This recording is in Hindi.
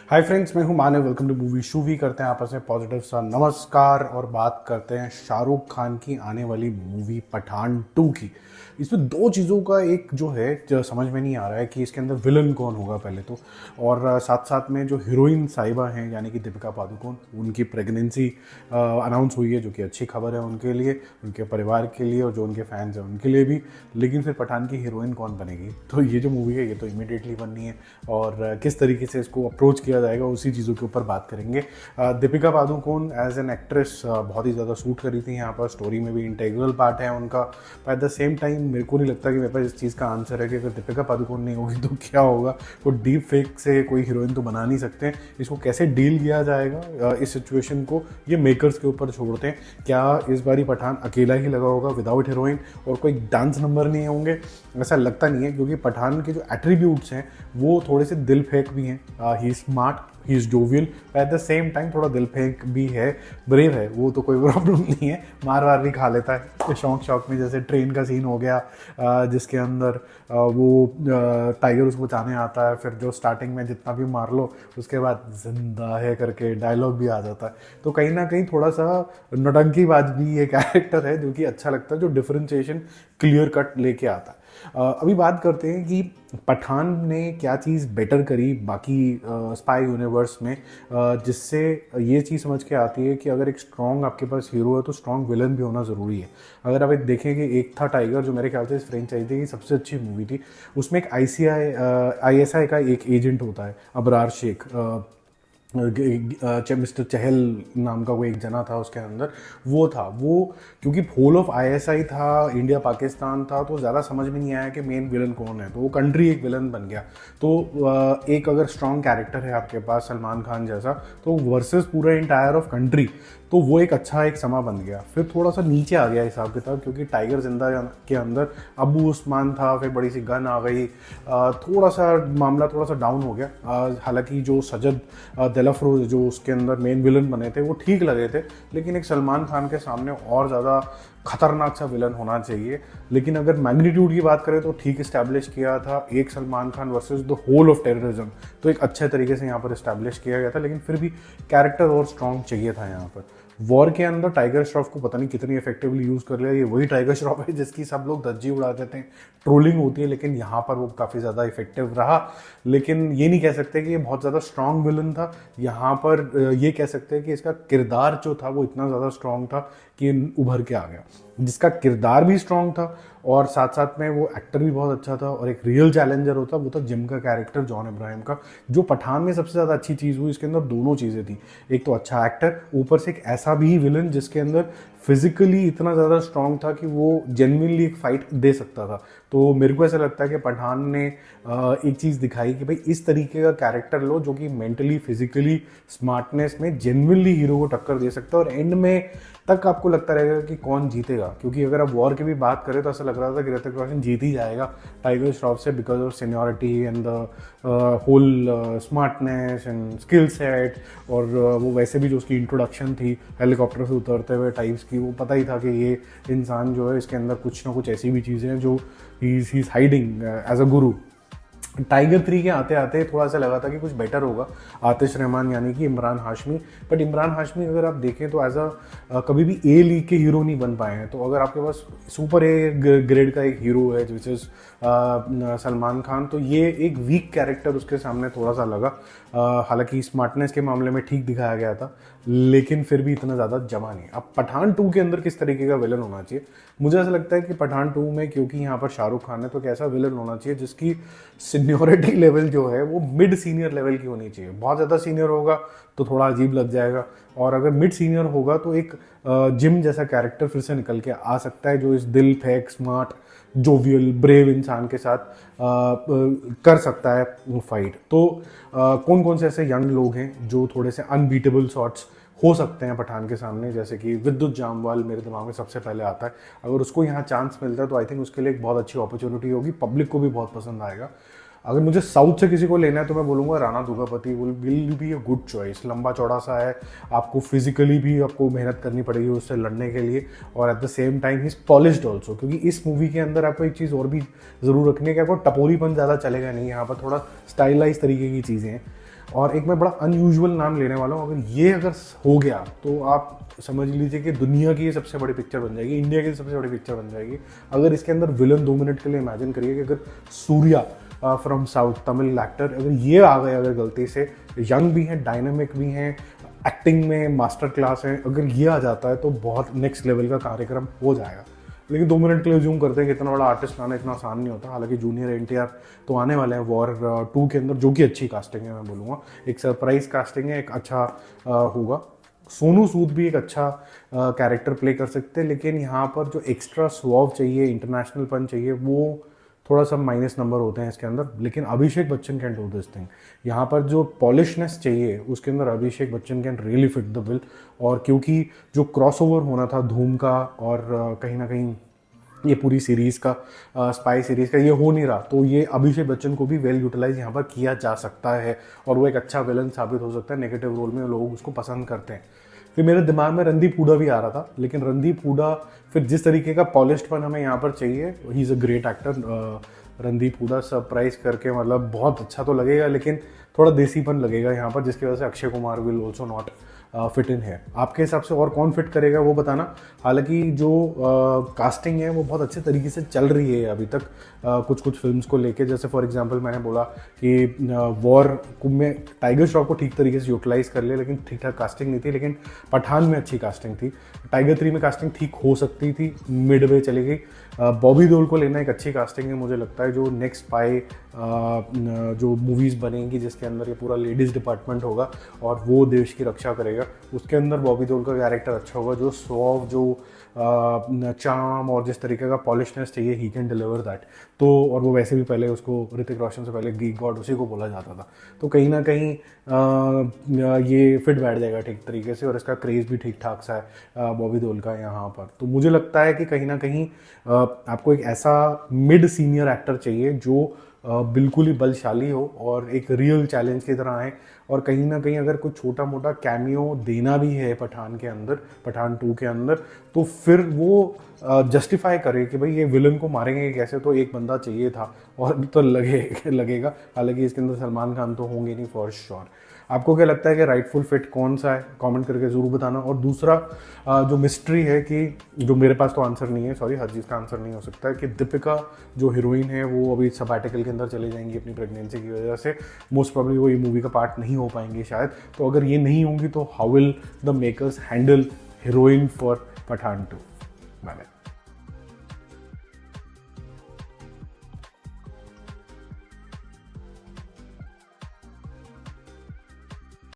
हाय फ्रेंड्स, मैं हूं Manav. Welcome to Movie Shoovy. करते हैं आपस में पॉजिटिव सा नमस्कार और बात करते हैं शाहरुख खान की आने वाली मूवी पठान 2 की। इसमें दो चीज़ों का एक जो है जो समझ में नहीं आ रहा है कि इसके अंदर विलन कौन होगा पहले तो, और साथ साथ में जो हीरोइन साहिबा हैं यानी कि दीपिका पादुकोण, उनकी प्रेगनेंसी अनाउंस हुई है, जो कि अच्छी खबर है उनके लिए, उनके परिवार के लिए और जो उनके फैंस हैं उनके लिए भी। लेकिन फिर पठान की हीरोइन कौन बनेगी? तो ये जो मूवी है ये तो इमीडिएटली बननी है, और किस तरीके से इसको अप्रोच किया जाएगा उसी चीज़ों के ऊपर बात करेंगे। Deepika Padukone as an actress बहुत ही ज़्यादा सूट करी थी यहाँ पर, स्टोरी में भी इंटेग्रल पार्ट है उनका। एट द सेम टाइम मेरे को नहीं लगता कि मेरे पास इस चीज़ का आंसर है कि अगर दीपिका पादुकोण नहीं होगी तो क्या होगा। वो डीप फेक से कोई हीरोइन तो बना नहीं सकते, इसको कैसे डील किया जाएगा इस सिचुएशन को ये मेकर्स के ऊपर छोड़ते हैं। क्या इस बारी पठान अकेला ही लगा होगा विदाउट हीरोइन और कोई डांस नंबर नहीं होंगे? ऐसा लगता नहीं है, क्योंकि पठान के जो एट्रीब्यूट्स हैं वो थोड़े से दिल फेंक भी हैं। He smart, he is jovial, at the same time थोड़ा दिल फेंक भी है, ब्रेव है, वो तो कोई प्रॉब्लम नहीं है, मार वार भी खा लेता है शौक में। जैसे ट्रेन का सीन हो गया जिसके अंदर वो टाइगर उसको बचाने आता है, फिर जो स्टार्टिंग में जितना भी मार लो उसके बाद जिंदा है करके डायलॉग भी आ जाता है। तो कहीं ना कहीं थोड़ा सा नौटंकीबाज भी ये कैरेक्टर है जो कि अच्छा लगता है, जो डिफरेंशिएशन क्लियर कट लेके आता है। अभी बात करते हैं कि पठान ने क्या चीज़ बेटर करी बाकी स्पाई यूनिवर्स में, जिससे ये चीज़ समझ के आती है कि अगर एक स्ट्रॉन्ग आपके पास हीरो है तो स्ट्रॉन्ग विलन भी होना ज़रूरी है। अगर आप देखें कि एक था टाइगर, जो मेरे ख्याल से इस फ्रेंचाइजी की सबसे अच्छी मूवी थी। उसमें एक ISI का एक एजेंट होता है, अबरार शेख, मिस्टर चहल नाम का कोई एक जना था उसके अंदर। वो क्योंकि होल ऑफ ISI था, इंडिया पाकिस्तान था, तो ज़्यादा समझ में नहीं आया कि मेन विलन कौन है, तो वो कंट्री एक विलन बन गया। तो एक अगर स्ट्रॉन्ग कैरेक्टर है आपके पास सलमान खान जैसा, तो वर्सेस पूरा इंटायर ऑफ कंट्री, तो वो एक अच्छा एक समा बन गया। फिर थोड़ा सा नीचे आ गया हिसाब किताब, क्योंकि टाइगर जिंदा के अंदर अबू उस्मान था, फिर बड़ी सी गन आ गई, थोड़ा सा मामला थोड़ा सा डाउन हो गया। हालांकि जो सजद दिलफरोज जो उसके अंदर मेन विलन बने थे वो ठीक लगे थे, लेकिन एक सलमान खान के सामने और ज़्यादा खतरनाक सा विलन होना चाहिए। लेकिन अगर मैग्नीट्यूड की बात करें तो ठीक इस्टेब्लिश किया था, एक Salman Khan versus the whole of terrorism, तो एक अच्छे तरीके से यहाँ पर इस्टेब्लिश किया गया था। लेकिन फिर भी कैरेक्टर और स्ट्रॉन्ग चाहिए था यहाँ पर। वॉर के अंदर टाइगर श्रॉफ को पता नहीं कितनी इफेक्टिवली यूज़ कर लिया। ये वही टाइगर श्रॉफ है जिसकी सब लोग धज्जी उड़ा देते हैं, ट्रोलिंग होती है, लेकिन यहाँ पर वो काफ़ी ज़्यादा इफेक्टिव रहा। लेकिन ये नहीं कह सकते कि ये बहुत ज़्यादा स्ट्रॉन्ग विलन था। यहाँ पर ये कह सकते हैं कि इसका किरदार जो था वो इतना ज़्यादा स्ट्रॉन्ग था कि उभर के आ गया। जिसका किरदार भी स्ट्रॉन्ग था और साथ साथ में वो एक्टर भी बहुत अच्छा था और एक रियल चैलेंजर होता, वो था जिम का कैरेक्टर जॉन इब्राहिम का। जो पठान में सबसे ज़्यादा अच्छी चीज़ हुई, इसके अंदर दोनों चीज़ें थी। एक तो अच्छा एक्टर, ऊपर से एक ऐसा भी विलन जिसके अंदर फिजिकली इतना ज़्यादा स्ट्रॉन्ग था कि वो जेन्युइनली एक फाइट दे सकता था। तो मेरे को ऐसा लगता है कि पठान ने एक चीज़ दिखाई कि भाई इस तरीके का कैरेक्टर लो जो कि मेंटली फिजिकली स्मार्टनेस में जेन्युइनली हीरो को टक्कर दे सकता है, और एंड में तक आपको लगता रहेगा कि कौन जीतेगा। क्योंकि अगर आप वॉर की भी बात करें तो ऐसा लग रहा था कि ऋतिक रोशन जीत ही जाएगा टाइगर श्रॉफ से, because of seniority and the whole smartness and skill set, और वो वैसे भी जो उसकी इंट्रोडक्शन थी हेलीकॉप्टर से उतरते हुए टाइप्स की, वो पता ही था कि ये इंसान जो है इसके अंदर कुछ ना कुछ ऐसी भी चीज़ें हैं जो he is hiding as a guru. Tiger 3 के आते आते थोड़ा सा लगा था कि कुछ बेटर होगा, आतिश रहमान यानी कि इमरान हाशमी। बट इमरान हाशमी अगर आप देखें तो एज अ कभी भी A लीग के हीरो नहीं बन पाए हैं। तो अगर आपके पास सुपर A ग्रेड का एक हीरो है विच इज़ सलमान खान, तो ये एक वीक कैरेक्टर उसके सामने थोड़ा सा लगा। हालांकि स्मार्टनेस के मामले में ठीक दिखाया गया था, लेकिन फिर भी इतना ज़्यादा जमा नहीं। अब पठान 2 के अंदर किस तरीके का विलन होना चाहिए? मुझे ऐसा लगता है कि पठान 2 में, क्योंकि यहाँ पर शाहरुख खान है, तो कैसा विलन होना चाहिए जिसकी सीनियरिटी लेवल जो है वो मिड सीनियर लेवल की होनी चाहिए। बहुत ज़्यादा सीनियर होगा तो थोड़ा अजीब लग जाएगा, और अगर मिड सीनियर होगा तो एक जिम जैसा कैरेक्टर फिर से निकल के आ सकता है, जो इस दिल फेंक स्मार्ट जोवियल ब्रेव इंसान के साथ कर सकता है फाइट। तो कौन कौन से ऐसे यंग लोग हैं जो थोड़े से अनबीटेबल शॉट्स हो सकते हैं पठान के सामने? जैसे कि विद्युत जामवाल मेरे दिमाग में सबसे पहले आता है। अगर उसको यहाँ चांस मिलता है तो आई थिंक उसके लिए एक बहुत अच्छी अपॉर्चुनिटी होगी, पब्लिक को भी बहुत पसंद आएगा। अगर मुझे साउथ से किसी को लेना है तो मैं बोलूँगा Rana Durgapati will be a good choice. लंबा चौड़ा सा है, आपको फिजिकली भी आपको मेहनत करनी पड़ेगी उससे लड़ने के लिए, और eight the same time he is polished also. क्योंकि इस मूवी के अंदर आपको एक चीज़ और भी ज़रूर रखनी है कि आपको टपोरीपन ज़्यादा चलेगा नहीं, यहाँ पर थोड़ा स्टाइलाइज तरीके की चीज़ें हैं। और एक मैं बड़ा अनयूजुअल नाम लेने वाला हूँ, अगर हो गया तो आप समझ लीजिए कि दुनिया की सबसे बड़ी पिक्चर बन जाएगी, इंडिया की सबसे बड़ी पिक्चर बन जाएगी। अगर इसके अंदर विलन 2 मिनट के लिए इमेजिन करिए कि अगर Surya from south, Tamil actor, अगर ये आ गए अगर गलती से, यंग भी हैं, डायनामिक भी हैं, एक्टिंग में मास्टर क्लास है, अगर ये आ जाता है तो बहुत नेक्स्ट लेवल का कार्यक्रम हो जाएगा। लेकिन 2 मिनट के लिए जूम करते हैं कि इतना बड़ा आर्टिस्ट लाना इतना आसान नहीं होता। हालांकि जूनियर एनटीआर तो आने वाले हैं वॉर 2 के अंदर, जो कि अच्छी कास्टिंग है, मैं बोलूँगा एक सरप्राइज कास्टिंग है, एक अच्छा होगा। सोनू सूद भी एक अच्छा कैरेक्टर प्ले कर सकते हैं, लेकिन यहाँ पर जो एक्स्ट्रा स्वॉव चाहिए, इंटरनेशनल पन चाहिए, वो थोड़ा सा माइनस नंबर होते हैं इसके अंदर। लेकिन Abhishek Bachchan can do this thing. यहाँ पर जो पॉलिशनेस चाहिए उसके अंदर Abhishek Bachchan can really fit the bill. और क्योंकि जो क्रॉसओवर होना था धूम का और कहीं ना कहीं ये पूरी सीरीज़ का, स्पाई सीरीज़ का, ये हो नहीं रहा, तो ये अभिषेक बच्चन को भी वेल यूटिलाइज यहाँ पर किया जा सकता है और वो एक अच्छा विलन साबित हो सकता है। नेगेटिव रोल में लोग उसको पसंद करते हैं। फिर मेरे दिमाग में रणदीप हुडा भी आ रहा था, लेकिन रणदीप हुडा फिर जिस तरीके का पॉलिश्डपन हमें यहाँ पर चाहिए, he is a great actor. Randeep Hooda surprise करके मतलब बहुत अच्छा तो लगेगा, लेकिन थोड़ा देसीपन लगेगा यहाँ पर, जिसकी वजह से Akshay Kumar will also not fit in है। आपके हिसाब से और कौन फिट करेगा वो बताना। हालांकि जो कास्टिंग है वो बहुत अच्छे तरीके से चल रही है अभी तक कुछ कुछ फिल्म्स को लेके। जैसे फॉर एग्जांपल मैंने बोला कि वॉर में टाइगर श्रॉफ को ठीक तरीके से यूटिलाइज कर लिया, लेकिन ठीक ठाक कास्टिंग नहीं थी। लेकिन पठान में अच्छी कास्टिंग थी, टाइगर 3 में कास्टिंग ठीक हो सकती थी, मिड वे चली गई। बॉबी देओल को लेना एक अच्छी कास्टिंग है मुझे लगता है। जो नेक्स्ट स्पाई जो मूवीज़ बनेंगी जिसके अंदर ये पूरा लेडीज़ डिपार्टमेंट होगा और वो देश की रक्षा करेगा, उसके अंदर बॉबी देओल का कैरेक्टर अच्छा होगा। जो स्वॉव, जो चार्म और जिस तरीके का पॉलिशनेस चाहिए, ही कैन डिलीवर दैट। तो और वो वैसे भी पहले उसको ऋतिक रोशन से पहले गीक गॉड उसी को बोला जाता था, तो कहीं ना कहीं ये फिट बैठ जाएगा ठीक तरीके से और इसका क्रेज़ भी ठीक ठाक सा है बॉबी देओल का यहाँ पर। तो मुझे लगता है कि कहीं ना कहीं आपको एक ऐसा मिड सीनियर एक्टर चाहिए जो बिल्कुल ही बलशाली हो और एक रियल चैलेंज की तरह आए। और कहीं ना कहीं अगर कुछ छोटा मोटा कैमियो देना भी है पठान के अंदर, पठान 2 के अंदर, तो फिर वो जस्टिफाई करे कि भाई ये विलन को मारेंगे कैसे, तो एक बंदा चाहिए था और तो लगेगा। हालांकि इसके अंदर सलमान खान तो होंगे नहीं फॉर श्योर। आपको क्या लगता है कि राइटफुल फिट कौन सा है, कमेंट करके ज़रूर बताना। और दूसरा जो मिस्ट्री है कि जो मेरे पास तो आंसर नहीं है, सॉरी, हर चीज़ का आंसर नहीं हो सकता है, कि दीपिका जो हीरोइन है वो अभी सबैटिकल के अंदर चले जाएंगी अपनी प्रेगनेंसी की वजह से। मोस्ट प्रॉब्ली वो ये मूवी का पार्ट नहीं हो पाएंगी शायद। तो अगर ये नहीं होंगी तो how will the makers handle heroine for Pathaan 2? Bye bye.